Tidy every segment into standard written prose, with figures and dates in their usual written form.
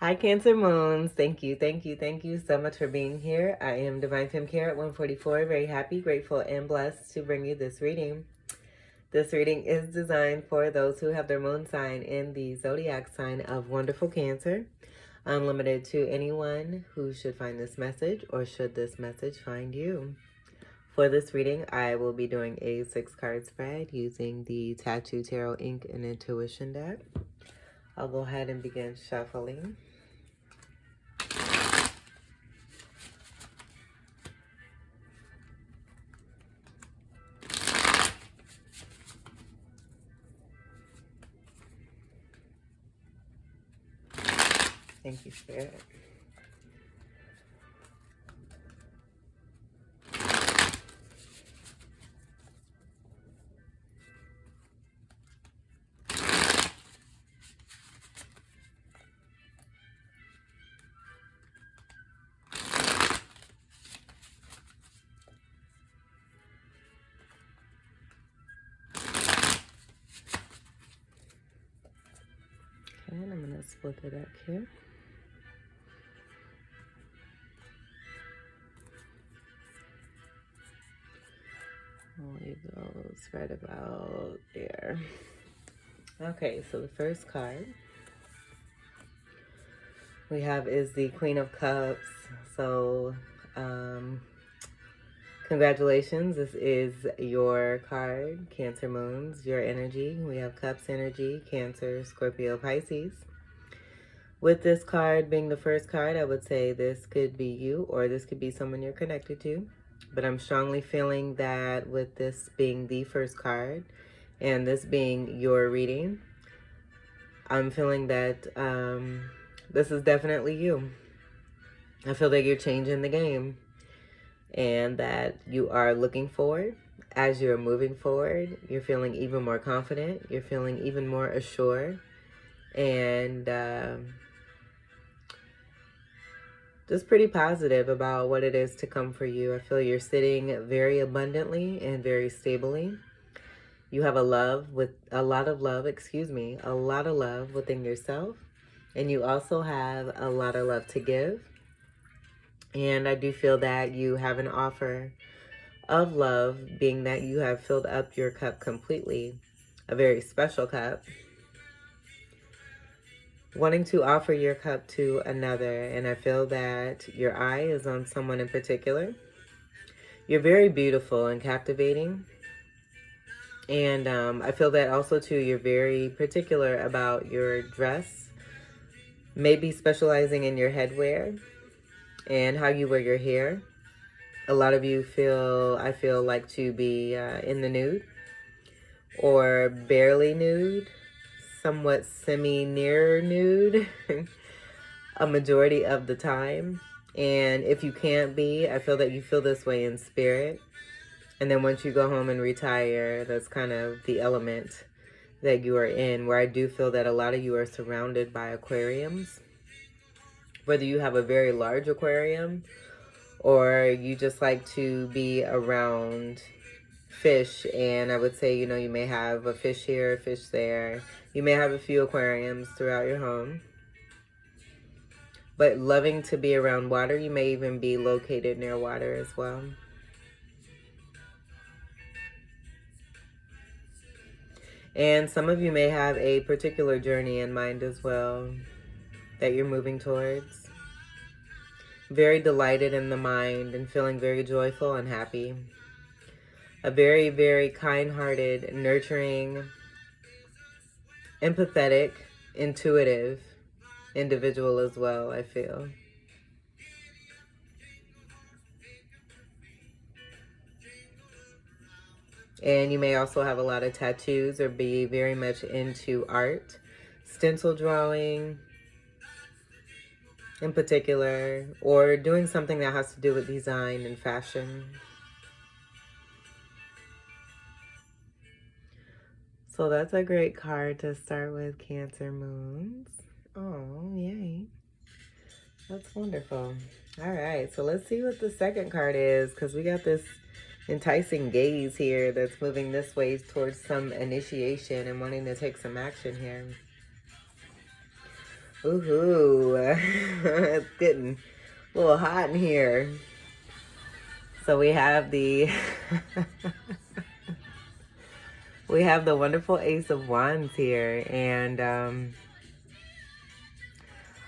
Hi, Cancer Moons. Thank you, thank you, thank you so much for being here. I am Divine Femme Care at 144. Very happy, grateful, and blessed to bring you this reading. This reading is designed for those who have their moon sign in the zodiac sign of wonderful Cancer. Unlimited to anyone who should find this message or should this message find you. For this reading, I will be doing a 6-card spread using the Tattoo Tarot Ink and Intuition deck. I'll go ahead and begin shuffling. Thank you, Spirit. Okay, and I'm going to split the deck here. I'll leave those right about there. Okay, so the first card we have is the Queen of Cups. So, congratulations. This is your card, Cancer Moons, your energy. We have Cups energy, Cancer, Scorpio, Pisces. With this card being the first card, I would say this could be you or this could be someone you're connected to. But I'm strongly feeling that with this being the first card and this being your reading, I'm feeling that this is definitely you. I feel that you're changing the game and that you are looking forward. As you're moving forward, you're feeling even more confident. You're feeling even more assured. And just pretty positive about what it is to come for you. I feel you're sitting very abundantly and very stably. You have a lot of love within yourself. And you also have a lot of love to give. And I do feel that you have an offer of love, being that you have filled up your cup completely, a very special cup, wanting to offer your cup to another. And I feel that your eye is on someone in particular. You're very beautiful and captivating. And I feel that also too, you're very particular about your dress, maybe specializing in your headwear and how you wear your hair. A lot of you I feel like to be in the nude or barely nude, somewhat semi-near nude a majority of the time. And if you can't be, I feel that you feel this way in spirit. And then once you go home and retire, that's kind of the element that you are in, where I do feel that a lot of you are surrounded by aquariums. Whether you have a very large aquarium or you just like to be around fish. And I would say, you may have a fish here, a fish there. You may have a few aquariums throughout your home. But loving to be around water, you may even be located near water as well. And some of you may have a particular journey in mind as well that you're moving towards. Very delighted in the mind and feeling very joyful and happy. A very, very kind-hearted, nurturing, empathetic, intuitive individual as well, I feel. And you may also have a lot of tattoos or be very much into art, stencil drawing in particular, or doing something that has to do with design and fashion. So that's a great card to start with, Cancer Moons. Oh, yay. That's wonderful. All right, so let's see what the second card is, because we got this enticing gaze here that's moving this way towards some initiation and wanting to take some action here. Ooh, it's getting a little hot in here. So we have the we have the wonderful Ace of Wands here, and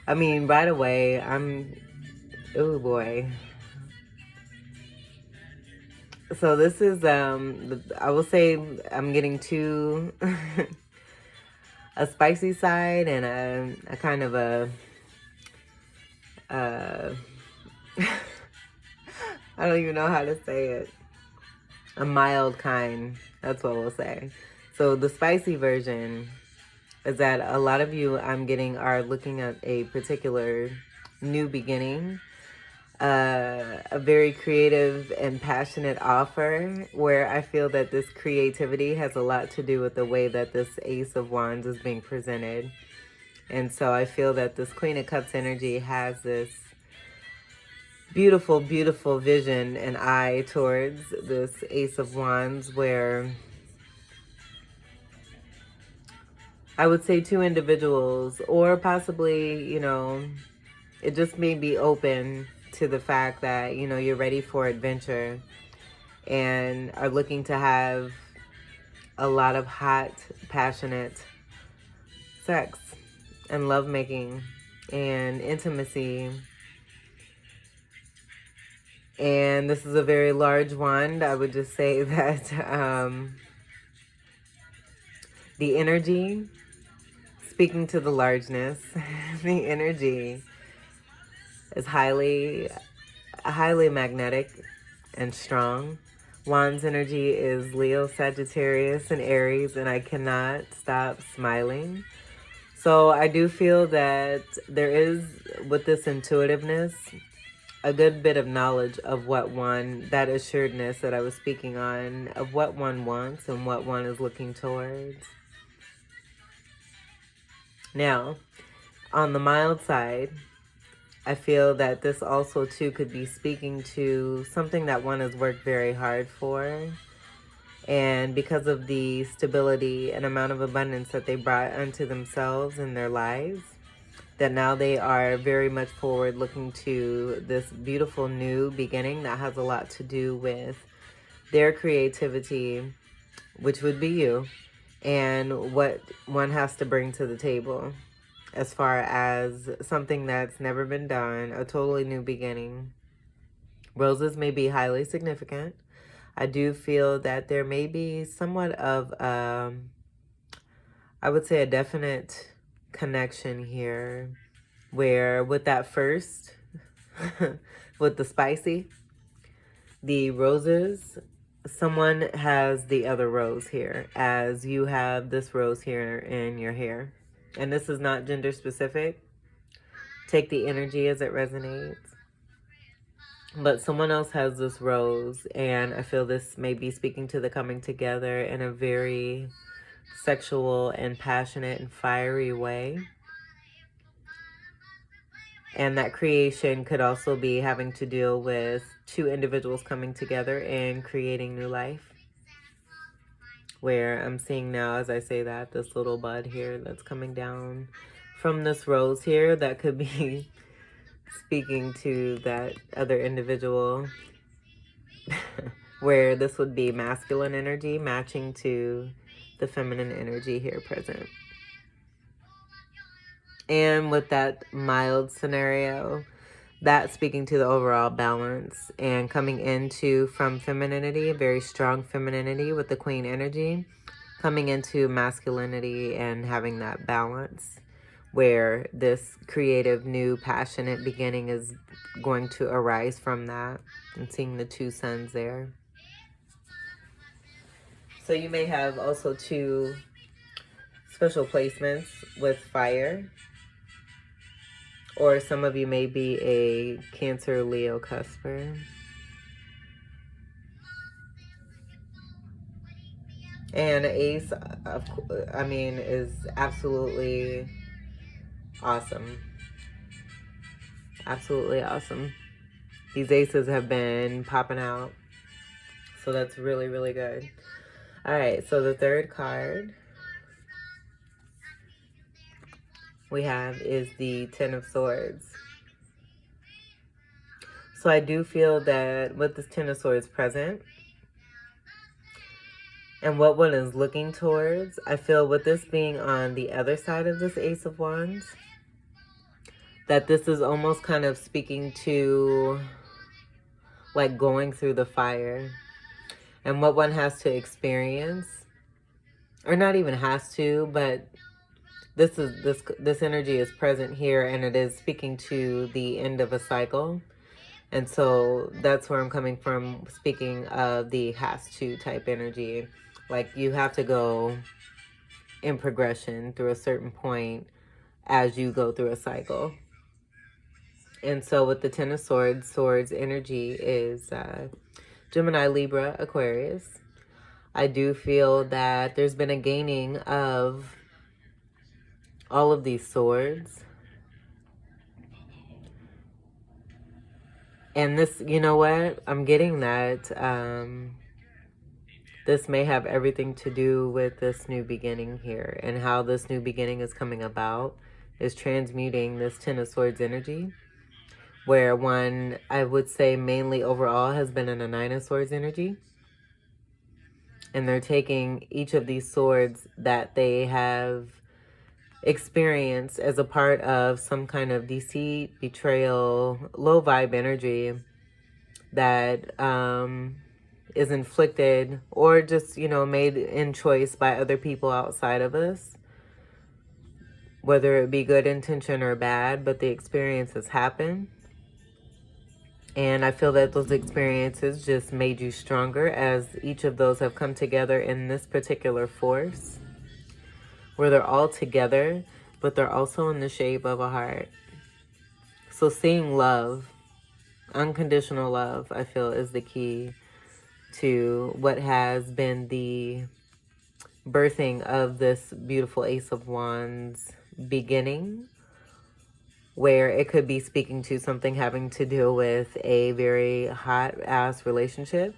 I mean, right away, oh boy. So this is I will say I'm getting two a spicy side and a kind of a uh I don't even know how to say it. A mild kind. That's what we'll say. So the spicy version is that a lot of you I'm getting are looking at a particular new beginning, a very creative and passionate offer where I feel that this creativity has a lot to do with the way that this Ace of Wands is being presented. And so I feel that this Queen of Cups energy has this beautiful, beautiful vision and eye towards this Ace of Wands where I would say two individuals, or possibly, you know, it just may be open to the fact that, you know, you're ready for adventure and are looking to have a lot of hot, passionate sex and lovemaking and intimacy. And this is a very large wand. I would just say that the energy, speaking to the largeness, the energy is highly magnetic and strong. Wands energy is Leo, Sagittarius, and Aries, and I cannot stop smiling. So I do feel that there is, with this intuitiveness, a good bit of knowledge of what one, that assuredness that I was speaking on, of what one wants and what one is looking towards. Now, on the mild side, I feel that this also too could be speaking to something that one has worked very hard for. And because of the stability and amount of abundance that they brought unto themselves in their lives, that now they are very much forward looking to this beautiful new beginning that has a lot to do with their creativity, which would be you, and what one has to bring to the table as far as something that's never been done, a totally new beginning. Roses may be highly significant. I do feel that there may be somewhat of, I would say, a definite connection here where with that first, with the spicy, the roses, someone has the other rose here as you have this rose here in your hair. And this is not gender specific. Take the energy as it resonates. But someone else has this rose, and I feel this may be speaking to the coming together in a very sexual and passionate and fiery way. And that creation could also be having to deal with two individuals coming together and creating new life. Where I'm seeing now, as I say that, this little bud here that's coming down from this rose here, that could be speaking to that other individual. Where this would be masculine energy matching to the feminine energy here present. And with that mild scenario, that speaking to the overall balance and coming into from femininity, very strong femininity with the queen energy, coming into masculinity and having that balance where this creative, new, passionate beginning is going to arise from that. And seeing the two suns there. So you may have also two special placements with fire. Or some of you may be a Cancer, Leo, cusper. And Ace, I mean, is absolutely awesome. Absolutely awesome. These aces have been popping out. So that's really, really good. All right, so the third card we have is the Ten of Swords. So I do feel that with this Ten of Swords present, and what one is looking towards, I feel with this being on the other side of this Ace of Wands, that this is almost kind of speaking to like going through the fire and what one has to experience, or not even has to, but this energy is present here, and it is speaking to the end of a cycle. And so that's where I'm coming from, speaking of the has to type energy. Like you have to go in progression through a certain point as you go through a cycle. And so with the Ten of Swords, Swords energy is Gemini, Libra, Aquarius. I do feel that there's been a gaining of all of these swords. And this, you know what? I'm getting that this may have everything to do with this new beginning here, and how this new beginning is coming about is transmuting this Ten of Swords energy, where one, I would say mainly overall, has been in a Nine of Swords energy. And they're taking each of these swords that they have experienced as a part of some kind of deceit, betrayal, low vibe energy that is inflicted or just, you know, made in choice by other people outside of us, whether it be good intention or bad, but the experiences happen. And I feel that those experiences just made you stronger, as each of those have come together in this particular force, where they're all together, but they're also in the shape of a heart. So seeing love, unconditional love, I feel is the key to what has been the birthing of this beautiful Ace of Wands beginning, where it could be speaking to something having to do with a very hot ass relationship,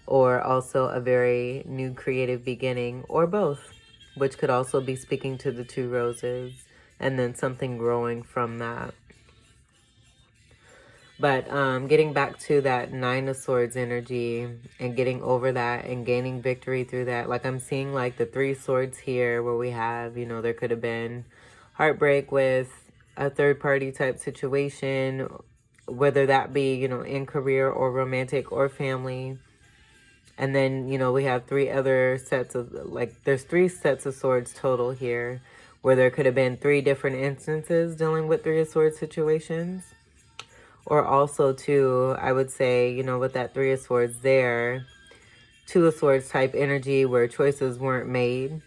or also a very new creative beginning, or both, which could also be speaking to the Two Roses and then something growing from that. But getting back to that Nine of Swords energy and getting over that and gaining victory through that. Like I'm seeing like the Three Swords here, where we have, you know, there could have been heartbreak with a third party type situation, whether that be, you know, in career or romantic or family. And then, you know, we have three other sets of, like, there's 3 sets of swords total here, where there could have been 3 different instances dealing with Three of Swords situations. Or also, too, I would say, you know, with that Three of Swords there, Two of Swords type energy where choices weren't made.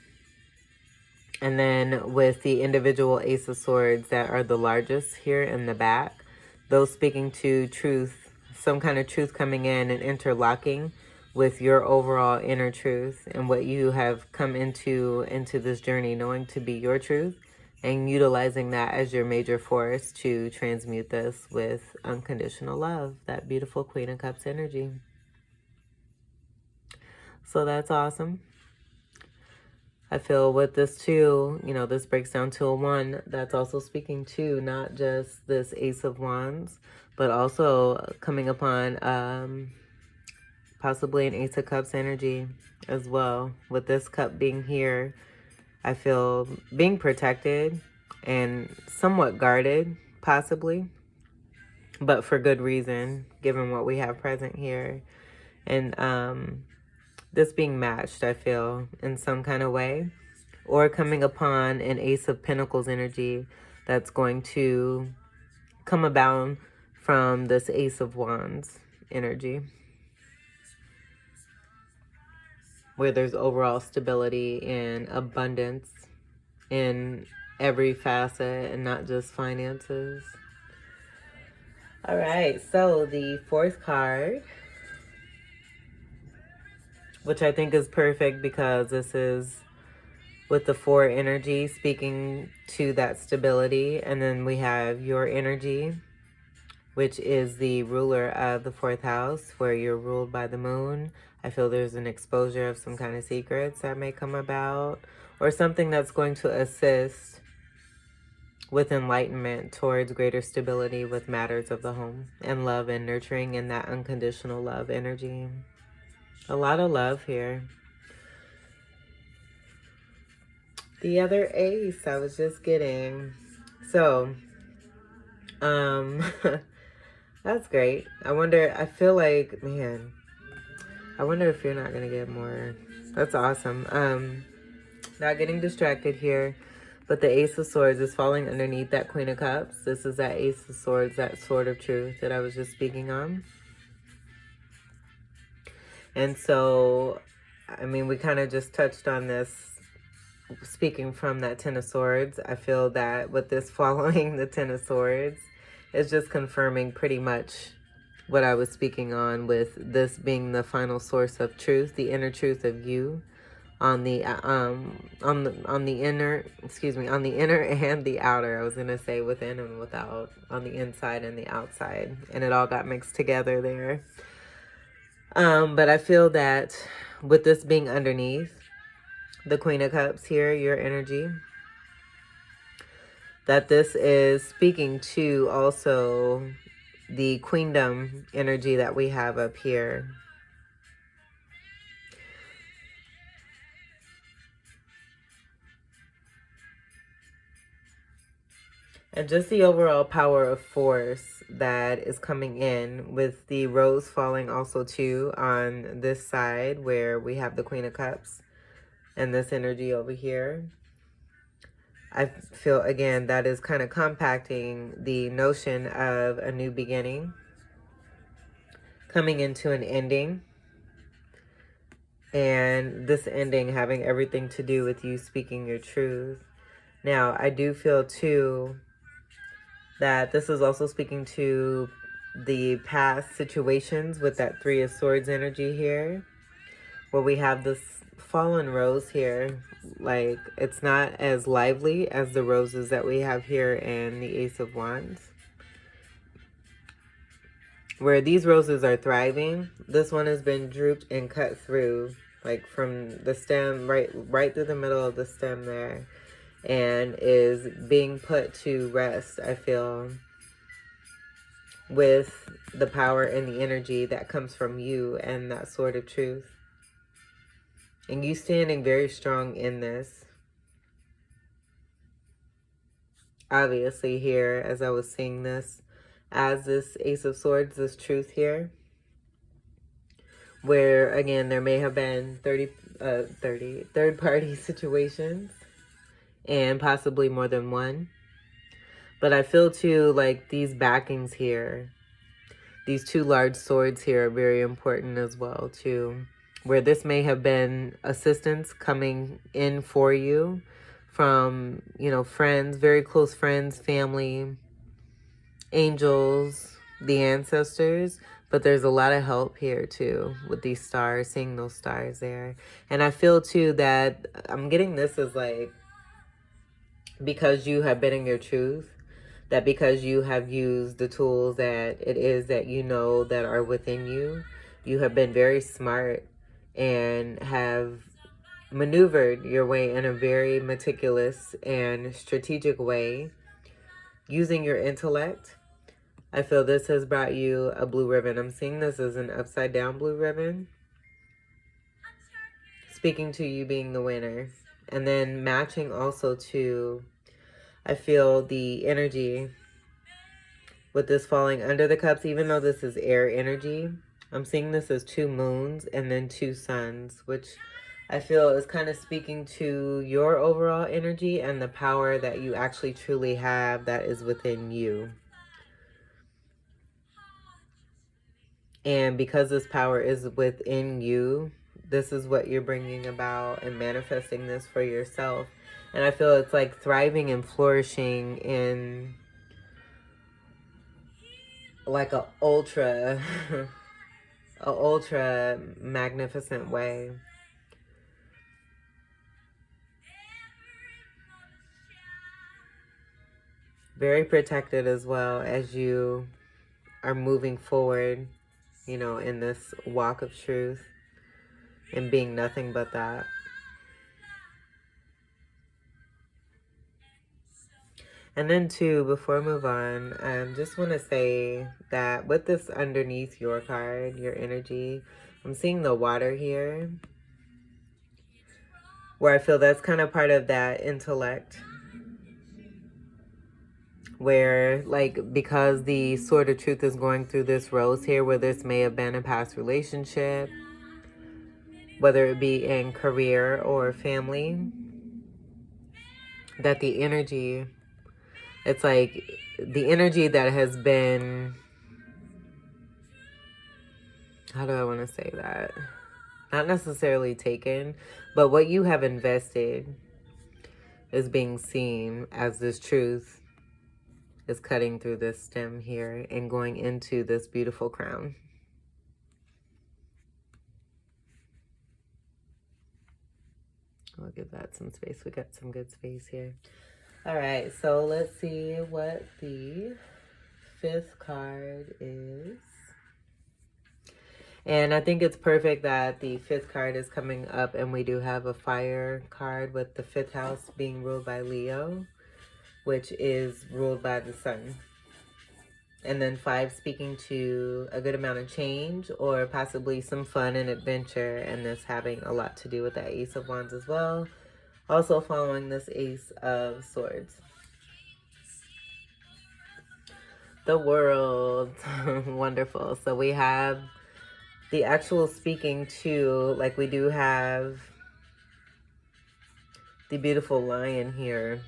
And then with the individual Ace of Swords that are the largest here in the back, those speaking to truth, some kind of truth coming in and interlocking with your overall inner truth and what you have come into this journey knowing to be your truth, and utilizing that as your major force to transmute this with unconditional love, that beautiful Queen of Cups energy. So that's awesome. I feel with this too, you know, this breaks down to a 1 that's also speaking to not just this Ace of Wands, but also coming upon possibly an Ace of Cups energy as well. With this cup being here, I feel being protected and somewhat guarded, possibly, but for good reason, given what we have present here. And this being matched, I feel, in some kind of way, or coming upon an Ace of Pentacles energy that's going to come about from this Ace of Wands energy, where there's overall stability and abundance in every facet and not just finances. All right, so the 4th card, which I think is perfect because this is with the 4 energy speaking to that stability. And then we have your energy, which is the ruler of the 4th house, where you're ruled by the moon. I feel there's an exposure of some kind of secrets that may come about, or something that's going to assist with enlightenment towards greater stability with matters of the home and love and nurturing and that unconditional love energy. A lot of love here. The other ace I was just getting. So, that's great. I feel like, man, I wonder if you're not going to get more. That's awesome. Not getting distracted here. But the Ace of Swords is falling underneath that Queen of Cups. This is that Ace of Swords, that Sword of Truth that I was just speaking on. And so, I mean, we kind of just touched on this speaking from that Ten of Swords. I feel that with this following the Ten of Swords, it's just confirming pretty much what I was speaking on, with this being the final source of truth, the inner truth of you, on the inner, on the inner and the outer. I was gonna say within and without, on the inside and the outside, and it all got mixed together there. But I feel that with this being underneath the Queen of Cups here, your energy, that this is speaking to also the queendom energy that we have up here. And just the overall power of force that is coming in, with the rose falling also too on this side where we have the Queen of Cups and this energy over here. I feel, again, that is kind of compacting the notion of a new beginning coming into an ending. And this ending having everything to do with you speaking your truth. Now, I do feel too that this is also speaking to the past situations with that Three of Swords energy here, where we have this fallen rose here. Like, it's not as lively as the roses that we have here in the Ace of Wands, where these roses are thriving. This one has been drooped and cut through, like from the stem, right through the middle of the stem there, and is being put to rest, I feel, with the power and the energy that comes from you and that Sword of Truth. And you standing very strong in this. Obviously here, as I was seeing this, as this Ace of Swords, this truth here, where, again, there may have been 30 third-party situations, and possibly more than one. But I feel too like these backings here, these two large swords here, are very important as well too, where this may have been assistance coming in for you from, you know, friends, very close friends, family, angels, the ancestors. But there's a lot of help here too with these stars, seeing those stars there. And I feel too that I'm getting this as like, because you have been in your truth, that because you have used the tools that it is that you know that are within you, you have been very smart and have maneuvered your way in a very meticulous and strategic way using your intellect. I feel this has brought you a blue ribbon. I'm seeing this as an upside down blue ribbon, speaking to you being the winner. And then matching also to, I feel the energy with this falling under the cups, even though this is air energy, I'm seeing this as two moons and then two suns, which I feel is kind of speaking to your overall energy and the power that you actually truly have that is within you. And because this power is within you, this is what you're bringing about and manifesting this for yourself. And I feel it's like thriving and flourishing in like a ultra magnificent way. Very protected as well as you are moving forward, you know, in this walk of truth and being nothing but that. And then too, before I move on, just want to say that with this underneath your card, your energy, I'm seeing the water here, where I feel that's kind of part of that intellect, where like, because the Sword of Truth is going through this rose here, where this may have been a past relationship, whether it be in career or family, that the energy, it's like the energy that has been, how do I want to say that? Not necessarily taken, but what you have invested is being seen as this truth is cutting through this stem here and going into this beautiful crown. I'll give that some space. We got some good space here. All right, so let's see what the 5th card is. And I think it's perfect that the 5th card is coming up, and we do have a fire card with the 5th house being ruled by Leo, which is ruled by the sun. And then 5 speaking to a good amount of change or possibly some fun and adventure, and this having a lot to do with the Ace of Wands as well. Also following this Ace of Swords. The World. Wonderful. So we have the actual speaking to, like, we do have the beautiful lion here.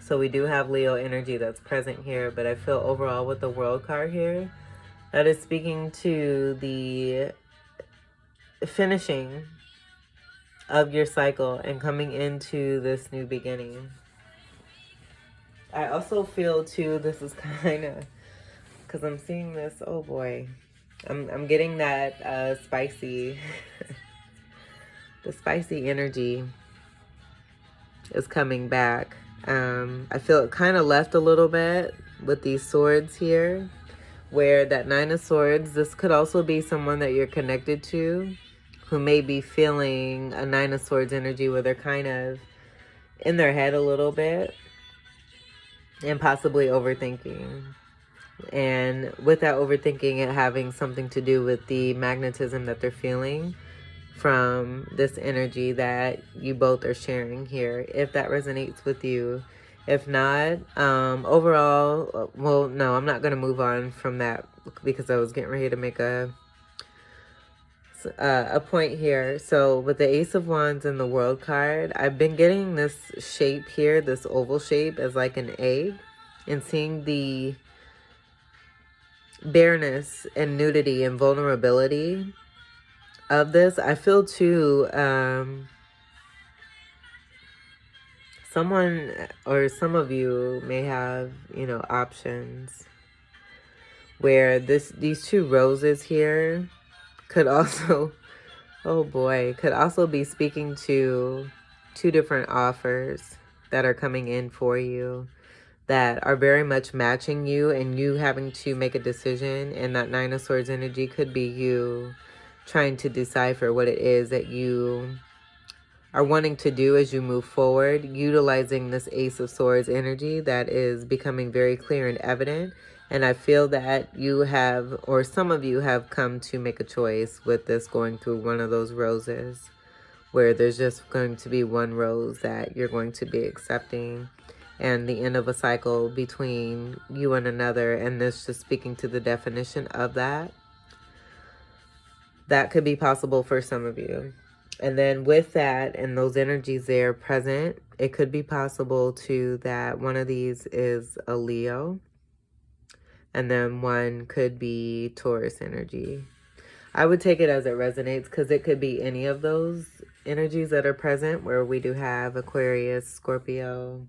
So we do have Leo energy that's present here, but I feel overall with the World card here, that is speaking to the finishing of your cycle and coming into this new beginning. I also feel too, this is kind of, because I'm seeing this, oh boy, I'm getting that spicy, the spicy energy is coming back. I feel it kind of left a little bit with these swords here, where that 9 of Swords, this could also be someone that you're connected to who may be feeling a 9 of Swords energy where they're kind of in their head a little bit and possibly overthinking. And with that overthinking, it having something to do with the magnetism that they're feeling from this energy that you both are sharing here, if that resonates with you. If not, overall, well, no, I'm not going to move on from that because I was getting ready to make a point here. So with the Ace of Wands and the World card, I've been getting this shape here, this oval shape as like an egg, and seeing the bareness and nudity and vulnerability of this. I feel too, someone or some of you may have, you know, options where these 2 roses here could also, oh boy, could also be speaking to 2 different offers that are coming in for you that are very much matching you, and you having to make a decision. And that 9 of Swords energy could be you trying to decipher what it is that you are wanting to do as you move forward, utilizing this Ace of Swords energy that is becoming very clear and evident. And I feel that you have, or some of you have come to make a choice with this going through one of those roses, where there's just going to be one rose that you're going to be accepting, and the end of a cycle between you and another. And this just speaking to the definition of that. That could be possible for some of you. And then with that and those energies there present, it could be possible too that one of these is a Leo, and then one could be Taurus energy. I would take it as it resonates, because it could be any of those energies that are present, where we do have Aquarius, Scorpio,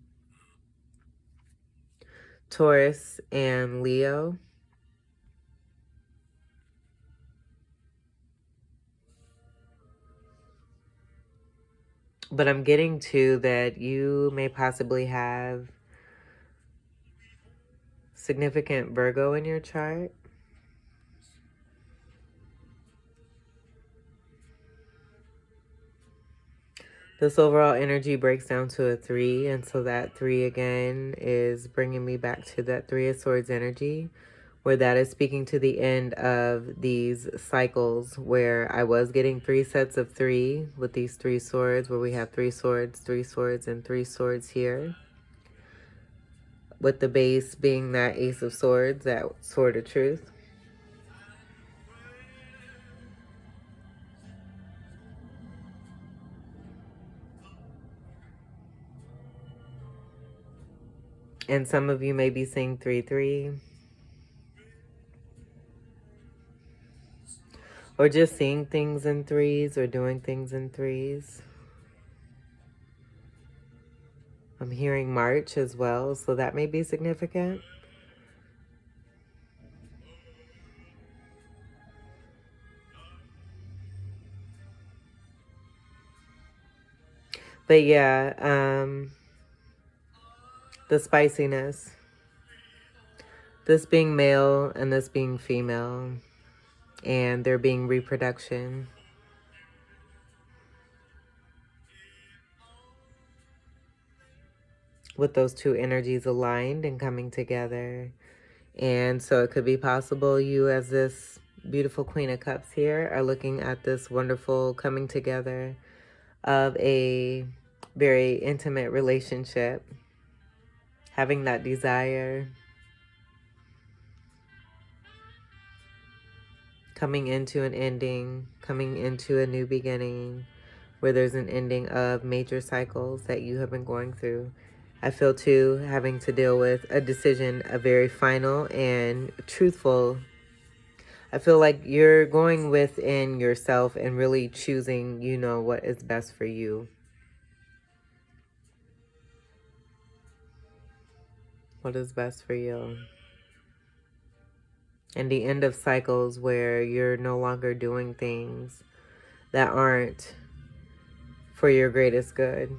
Taurus, and Leo. But I'm getting to that you may possibly have significant Virgo in your chart. This overall energy breaks down to a 3, and so that 3 again is bringing me back to that 3 of Swords energy, where that is speaking to the end of these cycles where I was getting 3 sets of 3 with these 3 swords, where we have 3 swords, 3 swords, and 3 swords here, with the base being that Ace of Swords, that Sword of Truth. And some of you may be seeing 3-3. Or just seeing things in 3s or doing things in 3s. I'm hearing March as well, so that may be significant. But yeah, the spiciness. This being male and this being female. And there being reproduction. With those two energies aligned and coming together. And so it could be possible you, as this beautiful Queen of Cups here, are looking at this wonderful coming together of a very intimate relationship. Having that desire. Coming into an ending. Coming into a new beginning. Where there's an ending of major cycles that you have been going through. I feel too having to deal with a decision, a very final and truthful. I feel like you're going within yourself and really choosing, you know, what is best for you. What is best for you. And the end of cycles where you're no longer doing things that aren't for your greatest good.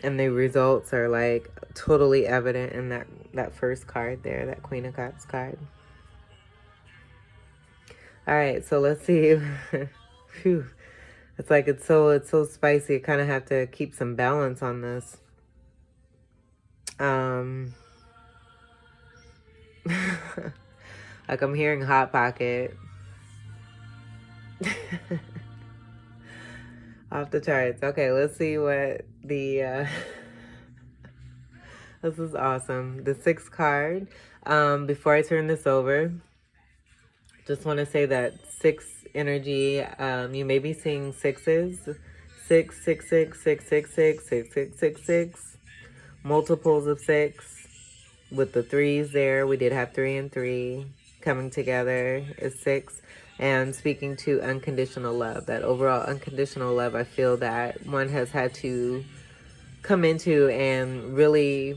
And the results are like totally evident in that first card there, that Queen of Cups card. All right, so let's see. Phew. It's like it's so spicy. I kind of have to keep some balance on this. Like I'm hearing Hot Pocket. Off the charts. Okay, let's see what the this is awesome. The 6th card. Before I turn this over, just want to say that 6 energy, you may be seeing 6s. 6, 6, 6, 6, 6, 6, 6, 6, 6, 6. Multiples of 6. With the 3s there, we did have 3 and 3. Coming together is 6. And speaking to unconditional love, that overall unconditional love, I feel that one has had to come into and really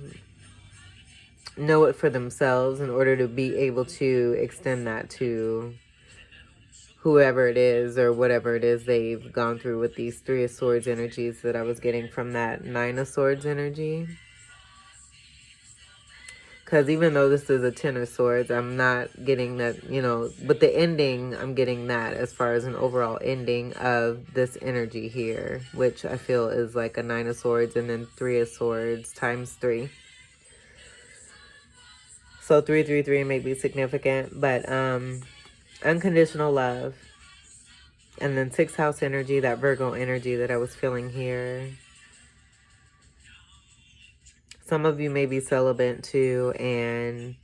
know it for themselves in order to be able to extend that to whoever it is or whatever it is they've gone through with these 3 of Swords energies that I was getting from that 9 of Swords energy. Because even though this is a 10 of Swords, I'm not getting that, you know, but the ending, I'm getting that as far as an overall ending of this energy here, which I feel is like a 9 of Swords and then 3 of Swords times 3. So 333 may be significant, but unconditional love. And then 6th house energy, that Virgo energy that I was feeling here. Some of you may be celibate too and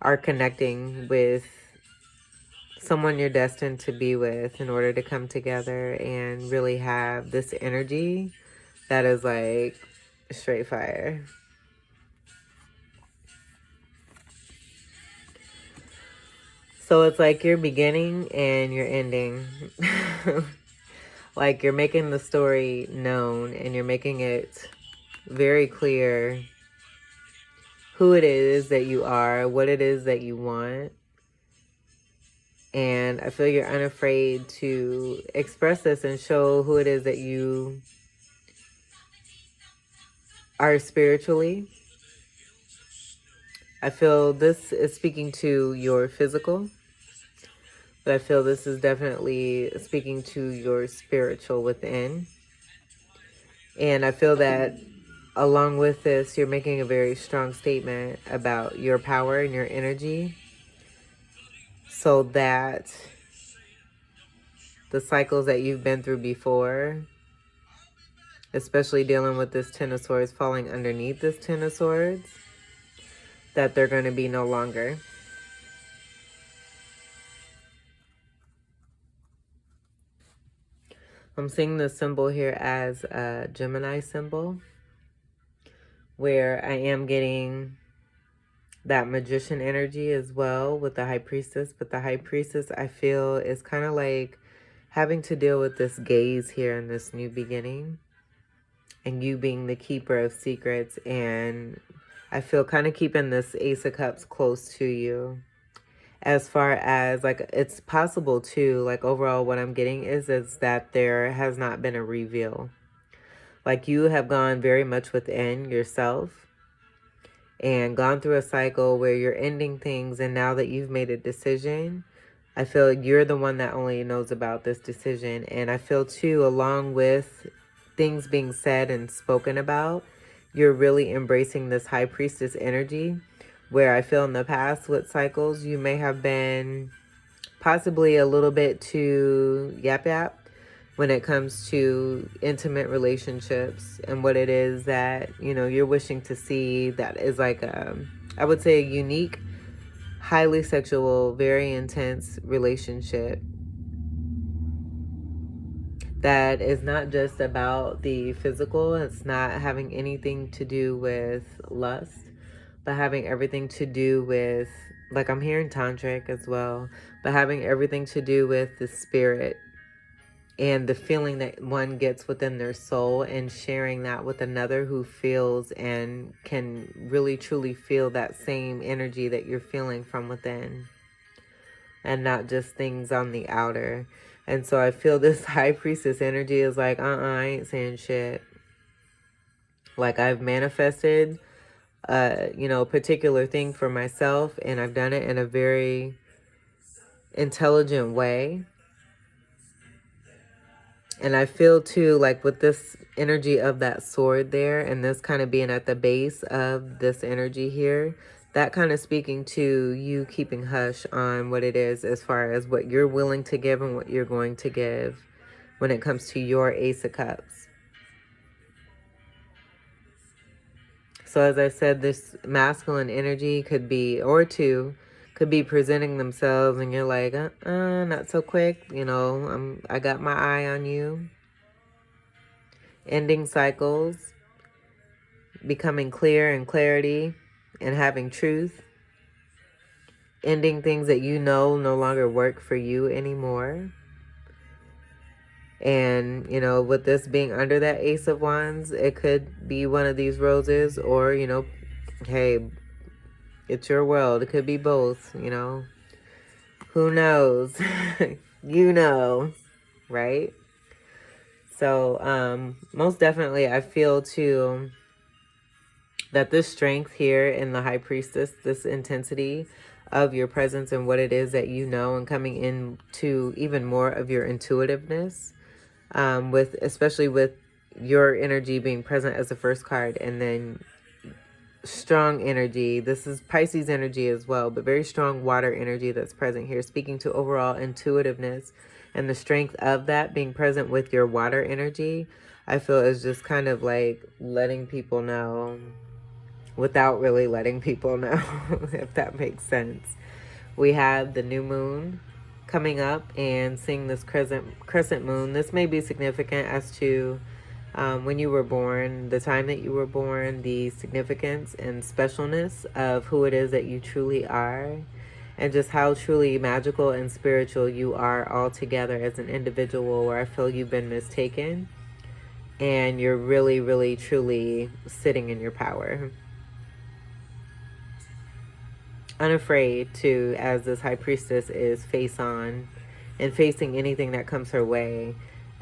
are connecting with someone you're destined to be with in order to come together and really have this energy that is like straight fire. So it's like you're beginning and you're ending. Like you're making the story known and you're making it very clear who it is that you are, what it is that you want. And I feel you're unafraid to express this and show who it is that you are spiritually. I feel this is speaking to your physical, But I feel this is definitely speaking to your spiritual within. And I feel that along with this, you're making a very strong statement about your power and your energy, so that the cycles that you've been through before, especially dealing with this Ten of Swords falling underneath this Ten of Swords, that they're going to be no longer. I'm seeing the symbol here as a Gemini symbol, where I am getting that magician energy as well with the High Priestess. But the High Priestess, I feel, is kind of like having to deal with this gaze here in this new beginning, and you being the keeper of secrets. And I feel kind of keeping this Ace of Cups close to you, as far as like it's possible too, like overall what I'm getting is that there has not been a reveal. Like you have gone very much within yourself and gone through a cycle where you're ending things, and now that you've made a decision, I feel like you're the one that only knows about this decision. And I feel too, along with things being said and spoken about, you're really embracing this High Priestess energy, where I feel in the past with cycles, you may have been possibly a little bit too yap when it comes to intimate relationships and what it is that, you know, you're wishing to see that is like I would say a unique, highly sexual, very intense relationship that is not just about the physical. It's not having anything to do with lust, but having everything to do with, like I'm hearing tantric as well, but having everything to do with the spirit and the feeling that one gets within their soul, and sharing that with another who feels and can really truly feel that same energy that you're feeling from within, and not just things on the outer. And so I feel this High Priestess energy is like, I ain't saying shit. Like I've manifested you know, particular thing for myself, and I've done it in a very intelligent way. And I feel too, like with this energy of that sword there, and this kind of being at the base of this energy here, that kind of speaking to you keeping hush on what it is as far as what you're willing to give and what you're going to give when it comes to your Ace of Cups. So as I said, this masculine energy could be, or two, could be presenting themselves, and you're like, not so quick. You know, I got my eye on you. Ending cycles, becoming clear and clarity, and having truth. Ending things that you know no longer work for you anymore. And, you know, with this being under that Ace of Wands, it could be one of these roses, or, you know, hey, it's your world. It could be both, you know. Who knows? You know, right? So, most definitely, I feel too that this strength here in the High Priestess, this intensity of your presence and what it is that you know, and coming into even more of your intuitiveness, with especially with your energy being present as the first card, and then strong energy. This is Pisces energy as well, but very strong water energy that's present here, speaking to overall intuitiveness, and the strength of that being present with your water energy, I feel is just kind of like letting people know without really letting people know, if that makes sense. We have the new moon coming up, and seeing this crescent moon. This may be significant as to when you were born, the time that you were born, the significance and specialness of who it is that you truly are, and just how truly magical and spiritual you are all together as an individual, where I feel you've been mistaken and you're really, really, truly sitting in your power. Unafraid to, as this High Priestess is face on and facing anything that comes her way.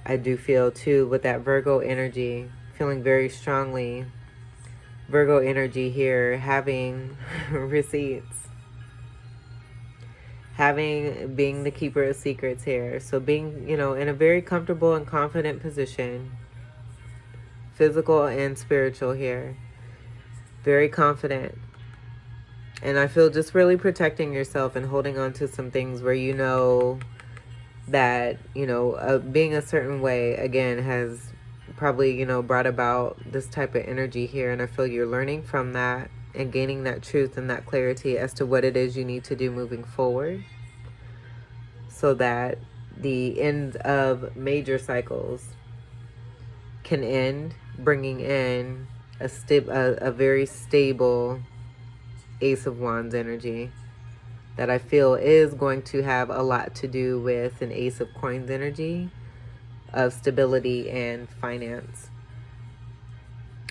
I do feel too with that Virgo energy, feeling very strongly Virgo energy here, having receipts, being the keeper of secrets here. So being, you know, in a very comfortable and confident position, physical and spiritual here. Very confident. And I feel just really protecting yourself and holding on to some things where you know that, you know, being a certain way, again, has probably, you know, brought about this type of energy here. And I feel you're learning from that and gaining that truth and that clarity as to what it is you need to do moving forward, so that the end of major cycles can end, bringing in a very stable Ace of Wands energy that I feel is going to have a lot to do with an Ace of Coins energy of stability and finance.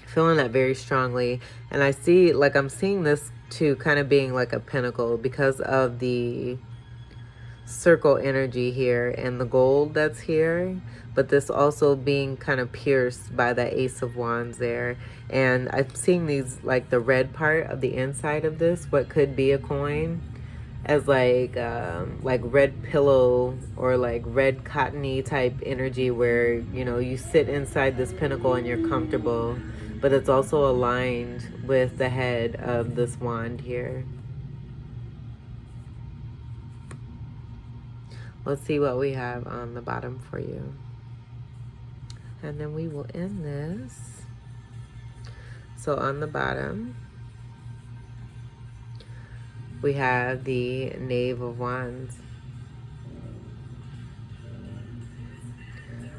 Feeling that very strongly. And I see, like, I'm seeing this too kind of being like a pinnacle because of the circle energy here and the gold that's here, but this also being kind of pierced by the Ace of Wands there. And I'm seeing these, like the red part of the inside of this, what could be a coin, as like red pillow or like red cottony type energy, where, you know, you sit inside this pinnacle and you're comfortable, but it's also aligned with the head of this wand here. Let's see what we have on the bottom for you. And then we will end this. So on the bottom, we have the Knave of Wands.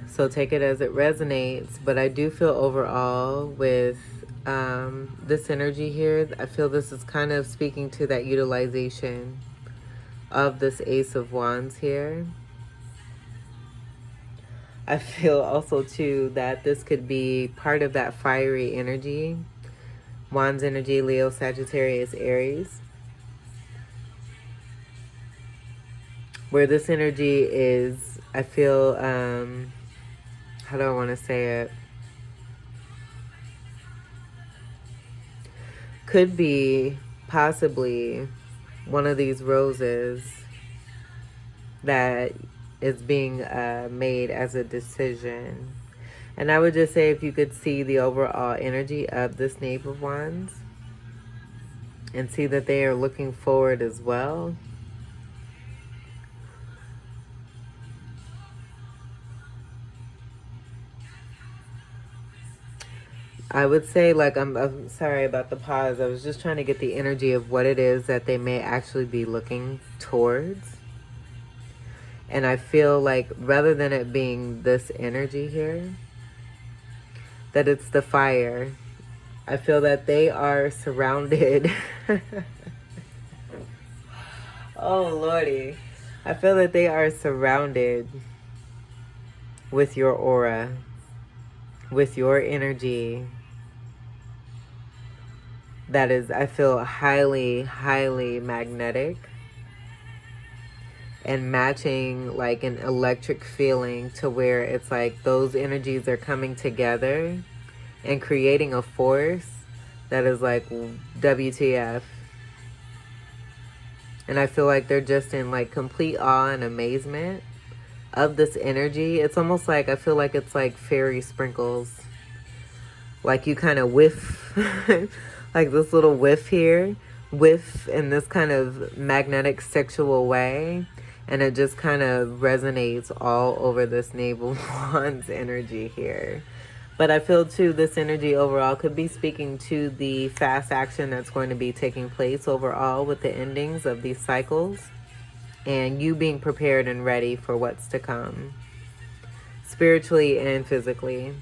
So take it as it resonates, but I do feel overall with this energy here, I feel this is kind of speaking to that utilization of this Ace of Wands here. I feel also too that this could be part of that fiery energy. Wands energy, Leo, Sagittarius, Aries. Where this energy is, I feel, how do I want to say it? Could be possibly one of these roses that is being made as a decision. And I would just say, if you could see the overall energy of this Knave of Wands and see that they are looking forward as well. I would say, like, I'm sorry about the pause. I was just trying to get the energy of what it is that they may actually be looking towards. And I feel like rather than it being this energy here, that it's the fire. I feel that they are surrounded. Oh, Lordy. I feel that they are surrounded with your aura, with your energy. That is, I feel, highly, highly magnetic and matching like an electric feeling, to where it's like those energies are coming together and creating a force that is like WTF. And I feel like they're just in like complete awe and amazement of this energy. It's almost like, I feel like it's like fairy sprinkles. Like you kind of whiff, like this little whiff here, whiff in this kind of magnetic sexual way. And it just kind of resonates all over this Knave of Wands energy here. But I feel too, this energy overall could be speaking to the fast action that's going to be taking place overall with the endings of these cycles. And you being prepared and ready for what's to come, spiritually and physically.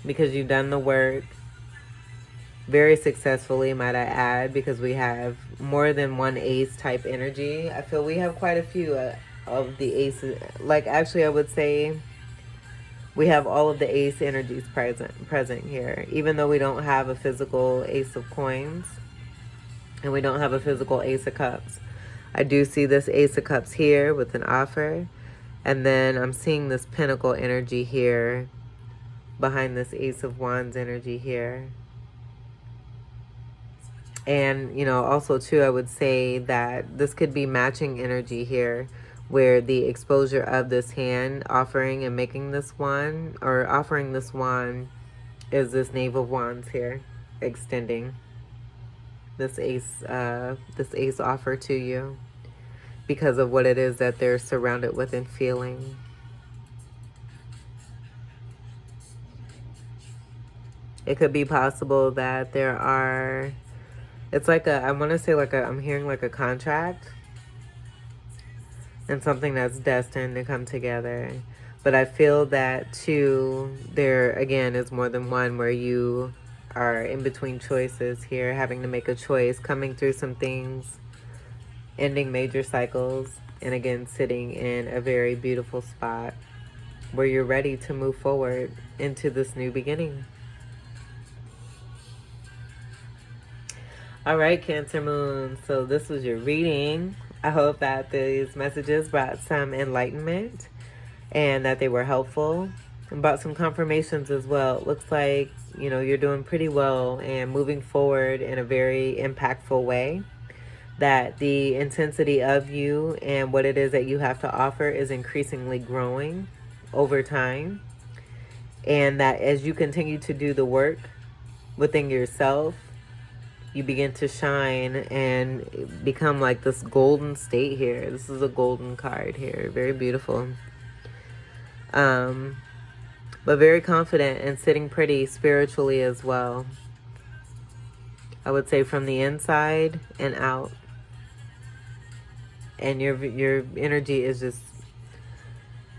Because you've done the work very successfully, might I add, because we have more than one ace type energy. I feel we have quite a few of the aces. Like, actually, I would say we have all of the ace energies present here, even though we don't have a physical Ace of Coins and we don't have a physical Ace of Cups. I do see this Ace of Cups here with an offer, and then I'm seeing this Pentacle energy here behind this Ace of Wands energy here. And, you know, also too, I would say that this could be matching energy here, where the exposure of this hand offering and making this wand, or offering this wand, is this Knave of Wands here, extending this ace offer to you because of what it is that they're surrounded with and feeling. It could be possible that there are, it's like a, I want to say like a, I'm hearing like a contract and something that's destined to come together. But I feel that too, there again is more than one where you are in between choices here, having to make a choice, coming through some things, ending major cycles, and again sitting in a very beautiful spot where you're ready to move forward into this new beginning. All right, Cancer Moon. So this was your reading. I hope that these messages brought some enlightenment and that they were helpful, and brought some confirmations as well. It looks like, you know, you're doing pretty well and moving forward in a very impactful way. That the intensity of you and what it is that you have to offer is increasingly growing over time. And that as you continue to do the work within yourself, you begin to shine and become like this golden state here. This is a golden card here. Very beautiful. But very confident and sitting pretty spiritually as well. I would say from the inside and out. And your energy is just,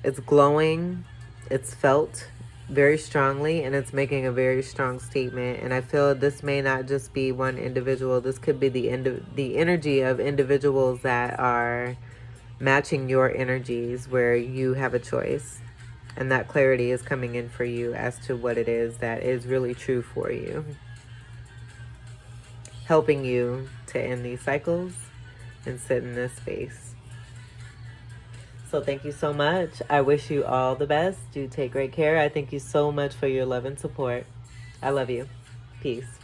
it's glowing, it's felt very strongly, and it's making a very strong statement. And I feel this may not just be one individual. This could be the energy of individuals that are matching your energies, where you have a choice. And that clarity is coming in for you as to what it is that is really true for you. Helping you to end these cycles and sit in this space. So thank you so much. I wish you all the best. Do take great care. I thank you so much for your love and support. I love you. Peace.